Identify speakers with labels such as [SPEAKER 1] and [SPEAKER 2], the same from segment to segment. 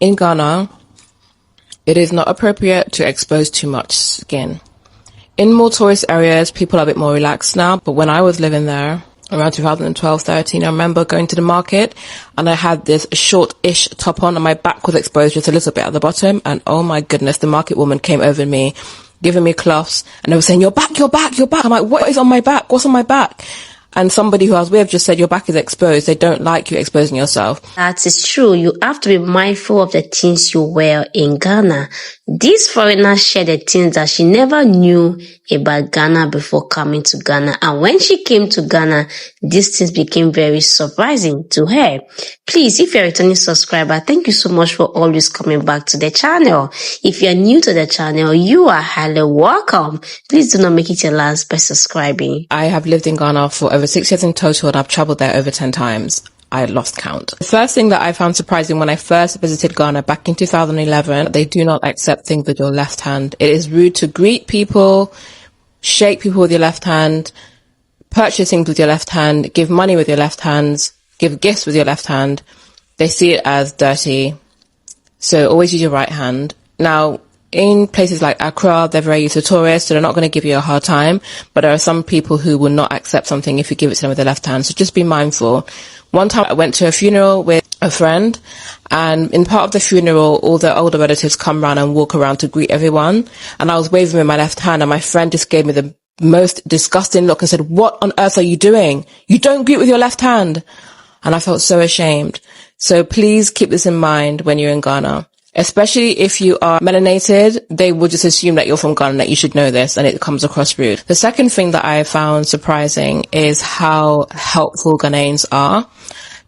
[SPEAKER 1] In Ghana, it is not appropriate to expose too much skin. In more tourist areas, people are a bit more relaxed now, but when I was living there, around 2012-13, I remember going to the market and I had this short-ish top on and my back was exposed just a little bit at the bottom, and oh my goodness, the market woman came over me, giving me cloths, and they were saying, "Your back, your back, your back." I'm like, "What is on my back? What's on my back?" And somebody who I was with just said, "Your back is exposed. They don't like you exposing yourself."
[SPEAKER 2] That is true. You have to be mindful of the things you wear in Ghana. This foreigner shared the things that she never knew about Ghana before coming to Ghana. And when she came to Ghana, these things became very surprising to her. Please, if you're a returning subscriber, thank you so much for always coming back to the channel. If you're new to the channel, you are highly welcome. Please do not make it your last by subscribing.
[SPEAKER 1] I have lived in Ghana for over 6 years in total, and I've traveled there over 10 times. I lost count. The first thing that I found surprising when I first visited Ghana back in 2011, they do not accept things with your left hand. It is rude to greet people, shake people with your left hand, purchase things with your left hand, give money with your left hands, give gifts with your left hand. They see it as dirty. So always use your right hand. Now, in places like Accra, they're very used to tourists, so they're not going to give you a hard time. But there are some people who will not accept something if you give it to them with the left hand. So just be mindful. One time I went to a funeral with a friend, and in part of the funeral, all the older relatives come around and walk around to greet everyone. And I was waving with my left hand, and my friend just gave me the most disgusting look and said, "What on earth are you doing? You don't greet with your left hand." And I felt so ashamed. So please keep this in mind when you're in Ghana. Especially if you are melanated, they will just assume that you're from Ghana, that you should know this, and it comes across rude. The second thing that I found surprising is how helpful Ghanaians are.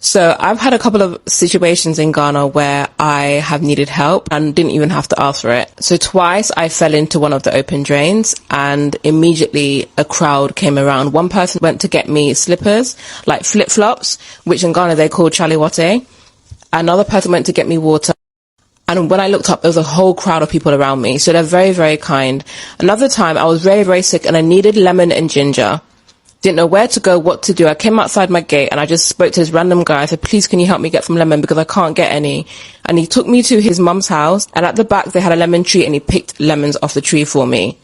[SPEAKER 1] So I've had a couple of situations in Ghana where I have needed help and didn't even have to ask for it. So twice I fell into one of the open drains and immediately a crowd came around. One person went to get me slippers, like flip-flops, which in Ghana they call chaliwate. Another person went to get me water. And when I looked up, there was a whole crowd of people around me. So they're very, very kind. Another time, I was very, very sick and I needed lemon and ginger. Didn't know where to go, what to do. I came outside my gate and I just spoke to this random guy. I said, "Please, can you help me get some lemon because I can't get any?" And he took me to his mum's house. And at the back, they had a lemon tree and he picked lemons off the tree for me.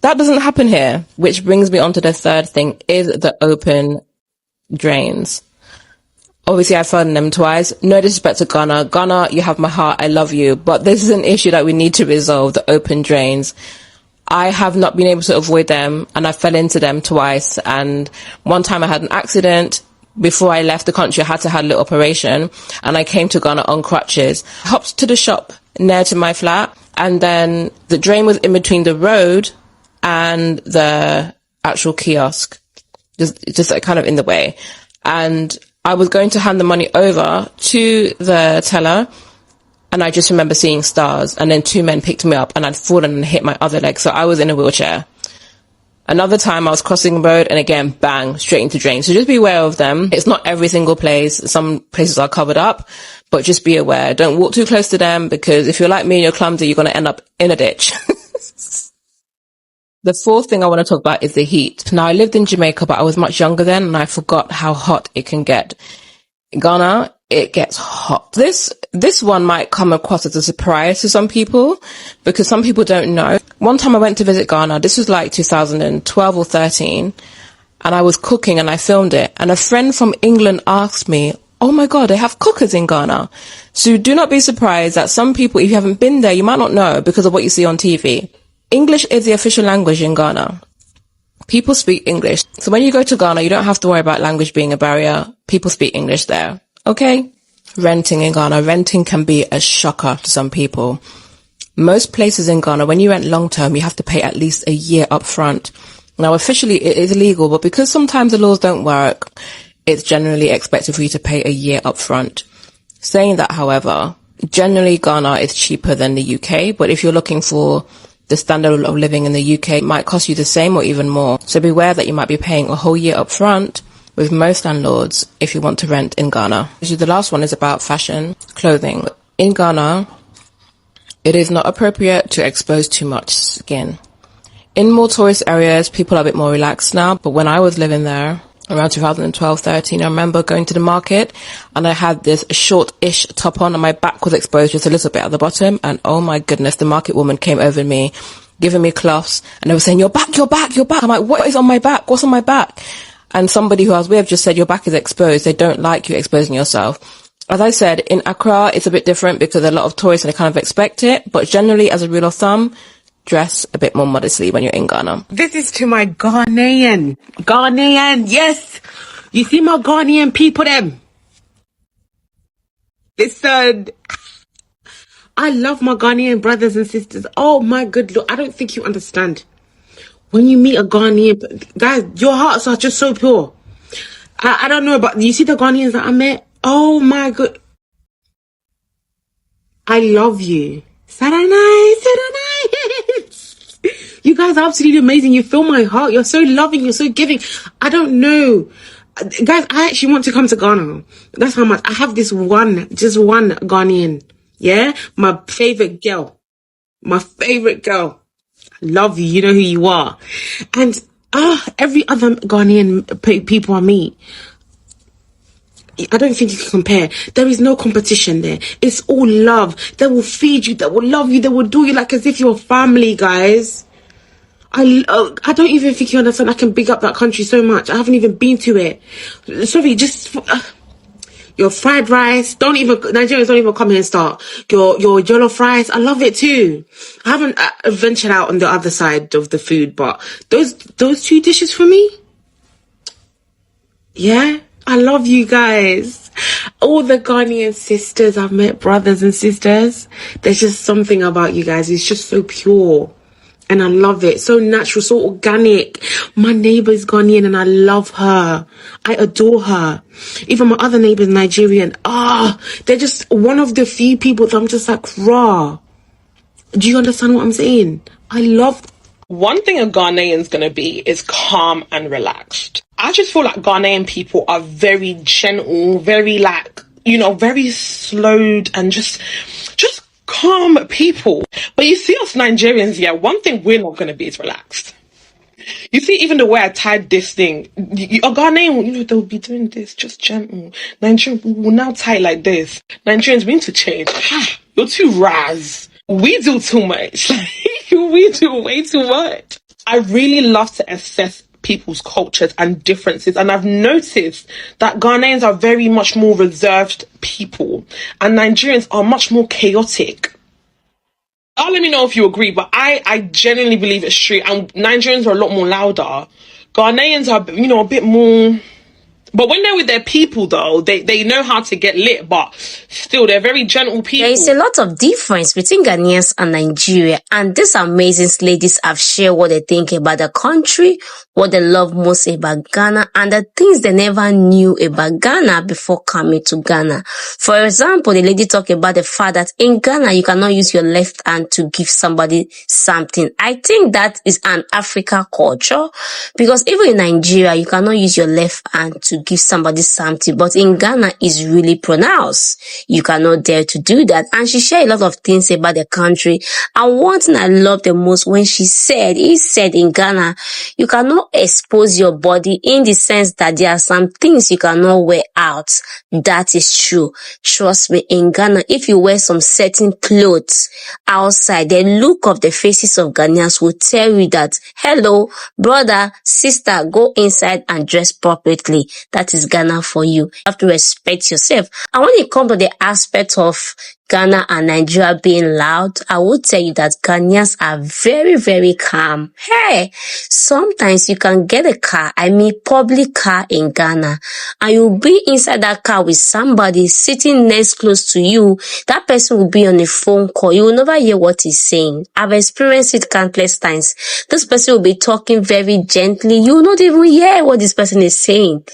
[SPEAKER 1] That doesn't happen here. Which brings me on to the third thing, is the open drains. Obviously, I fell in them twice. No disrespect to Ghana. Ghana, you have my heart. I love you. But this is an issue that we need to resolve, the open drains. I have not been able to avoid them, and I fell into them twice. And one time I had an accident. Before I left the country, I had to have a little operation, and I came to Ghana on crutches. I hopped to the shop near to my flat, and then the drain was in between the road and the actual kiosk. Just like kind of in the way. And I was going to hand the money over to the teller, and I just remember seeing stars, and then two men picked me up and I'd fallen and hit my other leg, so I was in a wheelchair. Another time I was crossing the road and again, bang, straight into drain. So just be aware of them. It's not every single place. Some places are covered up, but just be aware. Don't walk too close to them, because if you're like me and you're clumsy, you're going to end up in a ditch. The fourth thing I want to talk about is the heat. Now, I lived in Jamaica, but I was much younger then, and I forgot how hot it can get. In Ghana, it gets hot. This one might come across as a surprise to some people, because some people don't know. One time I went to visit Ghana. This was like 2012 or 13, and I was cooking and I filmed it. And a friend from England asked me, "Oh my God, they have cookers in Ghana." So do not be surprised that some people, if you haven't been there, you might not know because of what you see on TV. English is the official language in Ghana. People speak English. So when you go to Ghana, you don't have to worry about language being a barrier. People speak English there. Okay? Renting in Ghana. Renting can be a shocker to some people. Most places in Ghana, when you rent long term, you have to pay at least a year up front. Now, officially, it is illegal, but because sometimes the laws don't work, it's generally expected for you to pay a year up front. Saying that, however, generally Ghana is cheaper than the UK, but if you're looking for the standard of living in the UK, it might cost you the same or even more. So beware that you might be paying a whole year up front with most landlords if you want to rent in Ghana. The last one is about fashion, clothing. In Ghana, it is not appropriate to expose too much skin. In more tourist areas, people are a bit more relaxed now, but when I was living there, around 2012, 13, I remember going to the market and I had this short-ish top on and my back was exposed just a little bit at the bottom. And oh my goodness, the market woman came over to me, giving me cloths, and they were saying, your back, your back, your back. I'm like, what is on my back? What's on my back? And somebody who I was with just said, your back is exposed. They don't like you exposing yourself. As I said, in Accra, it's a bit different because there are a lot of tourists and they kind of expect it. But generally, as a rule of thumb, dress a bit more modestly when you're in Ghana.
[SPEAKER 3] This is to my Ghanaian, yes. You see my Ghanaian people, them. Listen, I love my Ghanaian brothers and sisters. Oh my good Lord, I don't think you understand. When you meet a Ghanaian, guys, your hearts are just so pure. I don't know about, you see the Ghanaians that I met? Oh my God. I love you. Saranai. You guys are absolutely amazing. You fill my heart. You're so loving. You're so giving. I don't know. Guys, I actually want to come to Ghana. That's how much. I have just one Ghanaian. Yeah? My favorite girl. Love you. You know who you are. And every other Ghanaian people I meet, I don't think you can compare. There is no competition there. It's all love. They will feed you. They will love you. They will do you like as if you're family, guys. I don't even think you understand. I can big up that country so much. I haven't even been to it. Sorry, just your fried rice. Nigerians don't even come here and start. Your jollof rice. I love it too. I haven't ventured out on the other side of the food, but those two dishes for me. Yeah, I love you guys. All the Ghanaian sisters I've met, brothers and sisters. There's just something about you guys. It's just so pure. And I love it. So natural, so organic. My neighbor is Ghanaian and I love her. I adore her. Even my other neighbor is Nigerian. They're just one of the few people that I'm just like, raw. Do you understand what I'm saying? I love.
[SPEAKER 4] One thing a Ghanaian's gonna be is calm and relaxed. I just feel like Ghanaian people are very gentle, very very slowed and just calm people. But you see us Nigerians, one thing we're not going to be is relaxed. You see, even the way I tied this thing, a Ghanaian, they'll be doing this, just gentle. Nigerians will now tie it like this. Nigerians, we need to change. You're too raz. We do too much. We do way too much. I really love to assess people's cultures and differences, and I've noticed that Ghanaians are very much more reserved people and Nigerians are much more chaotic. Let me know if you agree, but I genuinely believe it's true, and Nigerians are a lot more louder. Ghanaians are a bit more, but when they're with their people though, they know how to get lit, but still they're very gentle people.
[SPEAKER 2] There is a lot of difference between Ghanaians and Nigeria, and these amazing ladies have shared what they think about the country, what they love most about Ghana, and the things they never knew about Ghana before coming to Ghana. For example, the lady talked about the fact that in Ghana, you cannot use your left hand to give somebody something. I think that is an African culture, because even in Nigeria, you cannot use your left hand to give somebody something, but in Ghana, it's really pronounced. You cannot dare to do that. And she shared a lot of things about the country. And one thing I love the most when he said in Ghana, you cannot expose your body in the sense that there are some things you cannot wear out. That is true. Trust me, in Ghana, if you wear some certain clothes outside, the look of the faces of Ghanaians will tell you that, hello, brother, sister, go inside and dress properly. That is Ghana for you. You have to respect yourself. And when it comes to the aspect of Ghana and Nigeria being loud, I will tell you that Ghanaians are very, very calm. Hey, sometimes you can get a car, public car in Ghana, and you'll be inside that car with somebody sitting next close to you. That person will be on a phone call. You will never hear what he's saying. I've experienced it countless times. This person will be talking very gently. You will not even hear what this person is saying.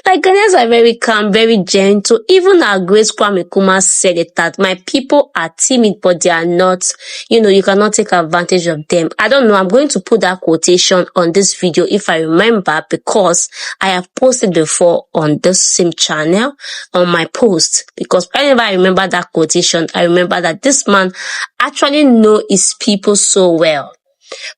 [SPEAKER 2] Like, Ghanaians are very calm, very gentle. Even our great Kwame Nkrumah said it, that my people are timid, but they are not, you cannot take advantage of them. I don't know. I'm going to put that quotation on this video if I remember, because I have posted before on this same channel on my post. Because whenever I remember that quotation, I remember that this man actually knows his people so well.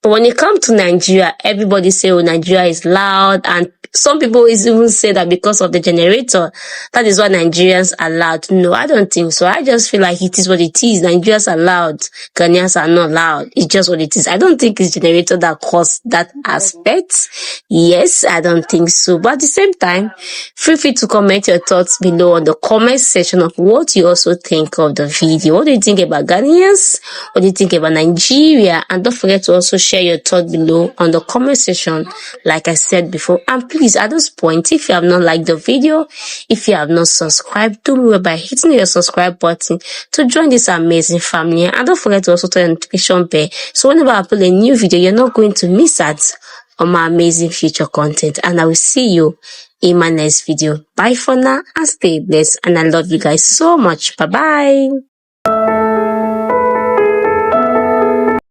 [SPEAKER 2] But when it comes to Nigeria, everybody say, oh, Nigeria is loud, and some people even say that because of the generator, that is why Nigerians are loud. No, I don't think so. I just feel like it is what it is. Nigerians are loud, Ghanaians are not loud. It's just what it is. I don't think it's generator that caused that aspect. Yes, I don't think so. But at the same time, feel free to comment your thoughts below on the comment section of what you also think of the video. What do you think about Ghanaians? What do you think about Nigeria? And don't forget to also share your thoughts below on the comment section, like I said before. And please, at this point, if you have not liked the video, if you have not subscribed, do me well by hitting your subscribe button to join this amazing family. And don't forget to also turn the notification bell, so whenever I upload a new video, you're not going to miss out on my amazing future content. And I will see you in my next video. Bye for now and stay blessed. And I love you guys so much. Bye bye.